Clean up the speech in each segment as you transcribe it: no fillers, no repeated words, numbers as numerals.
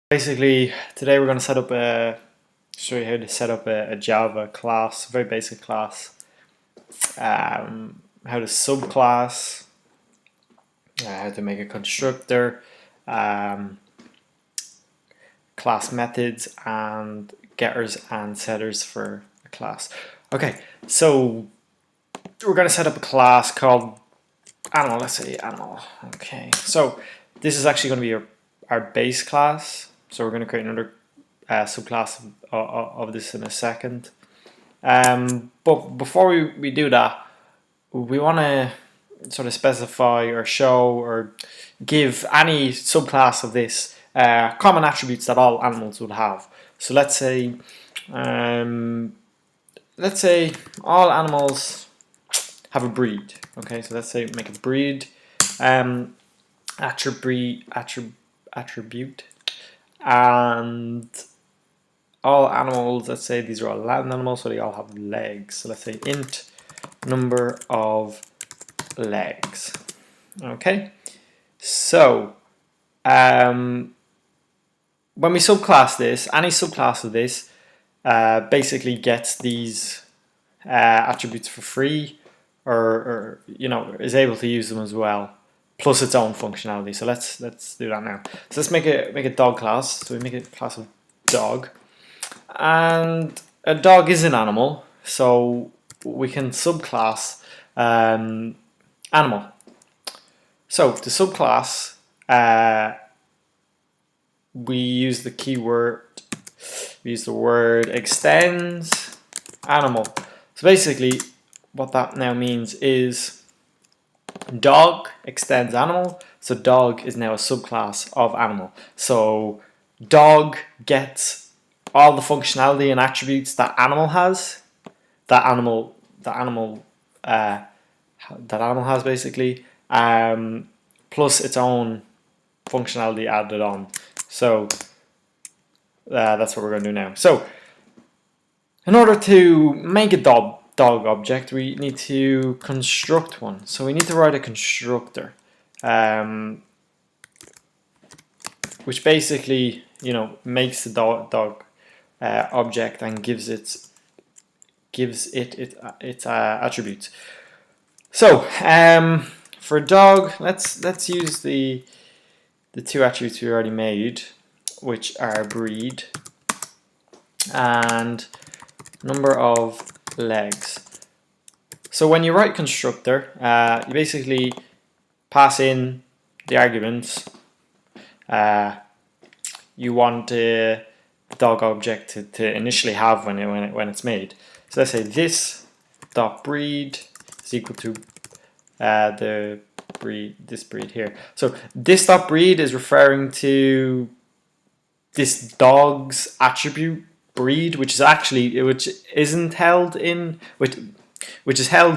Basically, today we're going to show you how to set up a Java class, a very basic class, how to subclass, how to make a constructor, class methods, and getters and setters for a class. Okay, so we're going to set up a class called animal. Let's say animal. Okay, so this is actually going to be our base class. So we're going to create another subclass of this in a second. But before we do that, we want to sort of specify or show or give any subclass of this common attributes that all animals would have. So let's say all animals have a breed. Okay, so let's say make a breed attribute, and all animals, let's say these are all land animals, so they all have legs. So let's say int number of legs. Okay, so when we subclass this, any subclass of this basically gets these attributes for free, or is able to use them as well, plus its own functionality. So let's do that now. So let's make a dog class. So we make a class of dog, and a dog is an animal, so we can subclass animal. So to subclass, we use the keyword. We use the word extends animal. So basically, what that now means is dog extends animal, so dog is now a subclass of animal. So dog gets all the functionality and attributes that animal has. That animal has basically, plus its own functionality added on. So that's what we're going to do now. So in order to make a dog object, we need to construct one. So we need to write a constructor, which basically makes the dog object and gives it its attributes. So for dog, let's use the two attributes we already made, which are breed and number of legs. So when you write constructor, you basically pass in the arguments you want the dog object to initially have when it's made. So let's say this dot breed is equal to this breed here. So this dot breed is referring to this dog's attribute breed, which is held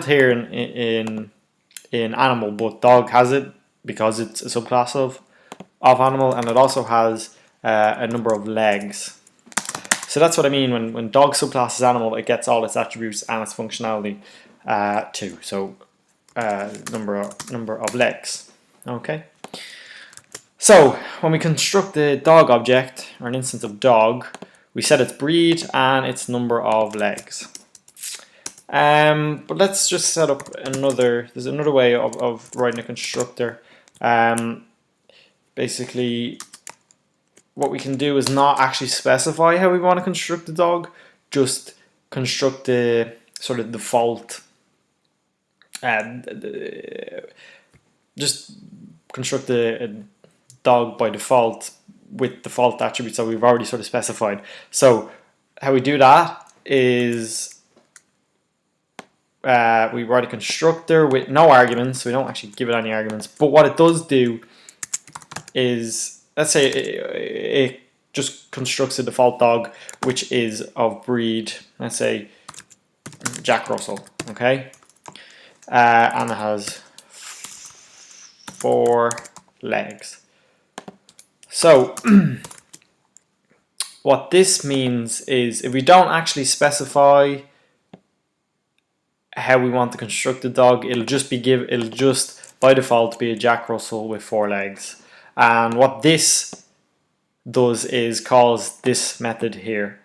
here in animal, but dog has it because it's a subclass of animal, and it also has a number of legs. So that's what I mean when dog subclasses animal, it gets all its attributes and its functionality too. So number of legs. Okay. So when we construct the dog object, or an instance of dog, we set its breed and its number of legs. But let's just set up there's another way of writing a constructor. Basically, what we can do is not actually specify how we want to construct the dog, just construct the sort of default, just construct a dog by default with default attributes that we've already sort of specified. So how we do that is we write a constructor with no arguments, so we don't actually give it any arguments, but what it does do is, let's say it just constructs a default dog which is of breed, let's say Jack Russell, okay, and it has 4 legs. So what this means is, if we don't actually specify how we want to construct the dog, it'll just by default be a Jack Russell with 4 legs. And what this does is calls this method here.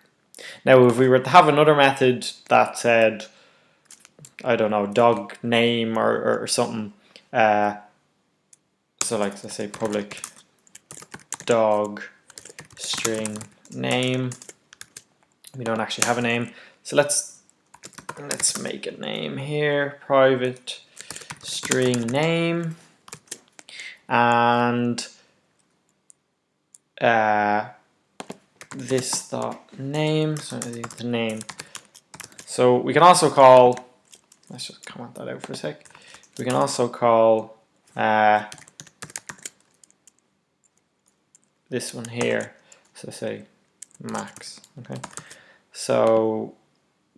Now, if we were to have another method that said, I don't know, dog name or something, so like let's say public dog string name. We don't actually have a name, so let's make a name here, private string name, and this dot name, so the name. So we can also call, let's just comment that out for a sec. We can also call this one here, so say max. Okay, so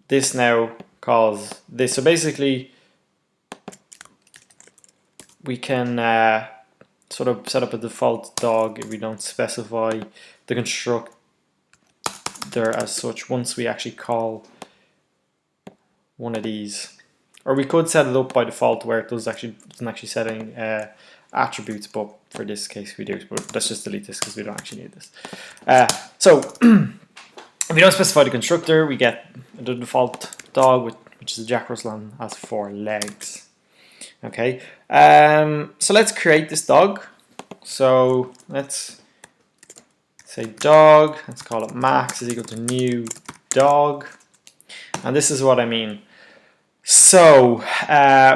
this now calls this. So basically we can sort of set up a default dog if we don't specify the constructor as such once we actually call one of these. Or we could set it up by default where it doesn't actually set any attributes, but for this case we do. But let's just delete this because we don't actually need this. So if we don't specify the constructor, we get the default dog, which is a Jack Russell and has 4 legs. Okay, so let's create this dog. So let's say dog, let's call it max is equal to new dog, and this is what I mean. So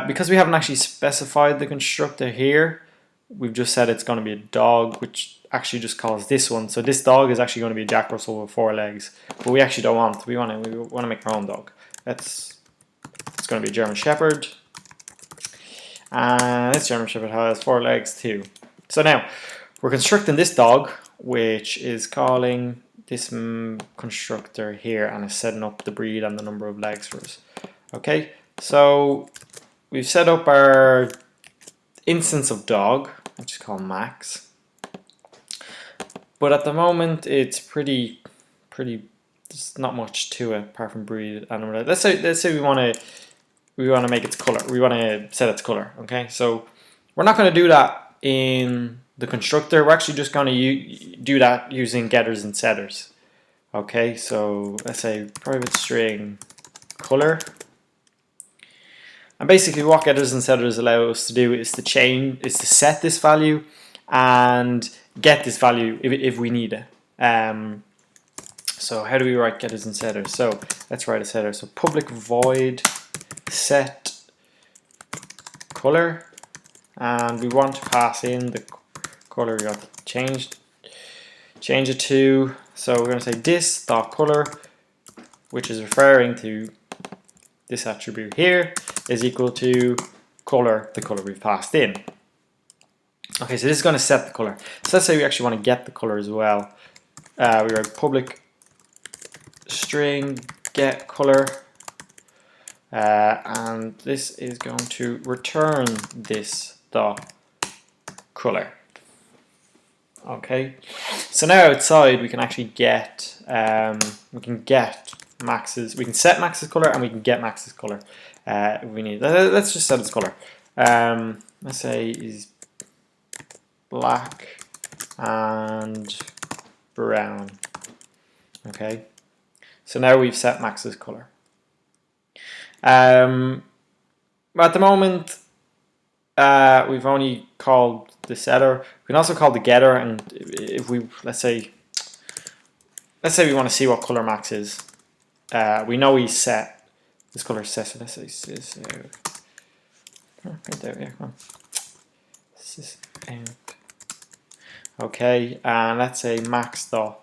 because we haven't actually specified the constructor here, we've just said it's going to be a dog, which actually just calls this one. So this dog is actually going to be a Jack Russell with 4 legs, but we actually don't want. We want to make our own dog. It's going to be a German Shepherd, and this German Shepherd has 4 legs too. So now we're constructing this dog, which is calling this constructor here, and is setting up the breed and the number of legs for us. Okay, so we've set up our instance of dog, which is called max. But at the moment, it's pretty. There's not much to it apart from breed and let's say we want to make its color. We want to set its color. Okay, so we're not going to do that in the constructor. We're actually just going to do that using getters and setters. Okay, so let's say private string color. And basically what getters and setters allow us to do is to set this value and get this value if we need it. So how do we write getters and setters? So let's write a setter. So public void set color, and we want to pass in the color we want to change it to. So we're going to say this dot color, which is referring to this attribute here, is equal to color, the color we've passed in. Okay, so this is going to set the color. So let's say we actually want to get the color as well. We write public string get color, and this is going to return this dot color. Okay, so now outside we can actually get max's, we can set max's color and we can get max's color if we need. Let's just set its color. Let's say is black and brown. Okay, so now we've set max's color. At the moment we've only called the setter. We can also call the getter, and if we let's say we want to see what color max is. We know he's set. This color is set. So let's say sys out. Print out. Yeah, come on. Sys out. Okay, and let's say max dot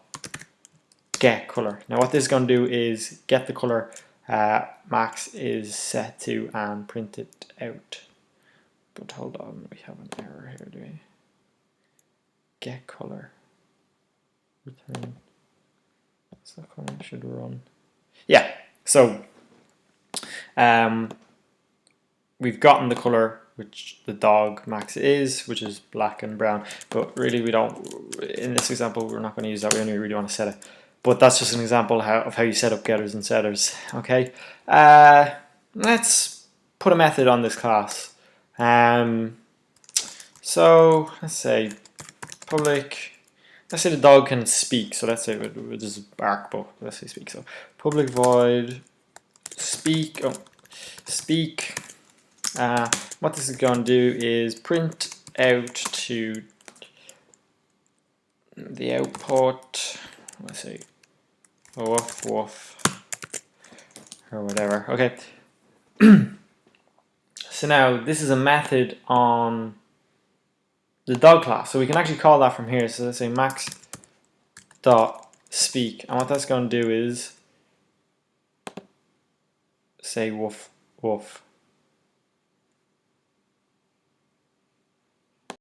get color. Now what this is going to do is get the color max is set to and print it out. But hold on, we have an error here, do we? Get color. Return. That's the color I should run. Yeah, so we've gotten the color which the dog max is, which is black and brown, but really we don't, in this example we're not going to use that, we only really want to set it. But that's just an example of how you set up getters and setters. Okay, let's put a method on this class. So let's say public let's say the dog can speak. So let's say we'll just bark, but let's say speak. So public void speak. Oh, speak. What this is going to do is print out to the output. Let's say woof woof or whatever. Okay. So now this is a method on the dog class, so we can actually call that from here. So let's say max dot speak, and what that's going to do is say woof woof.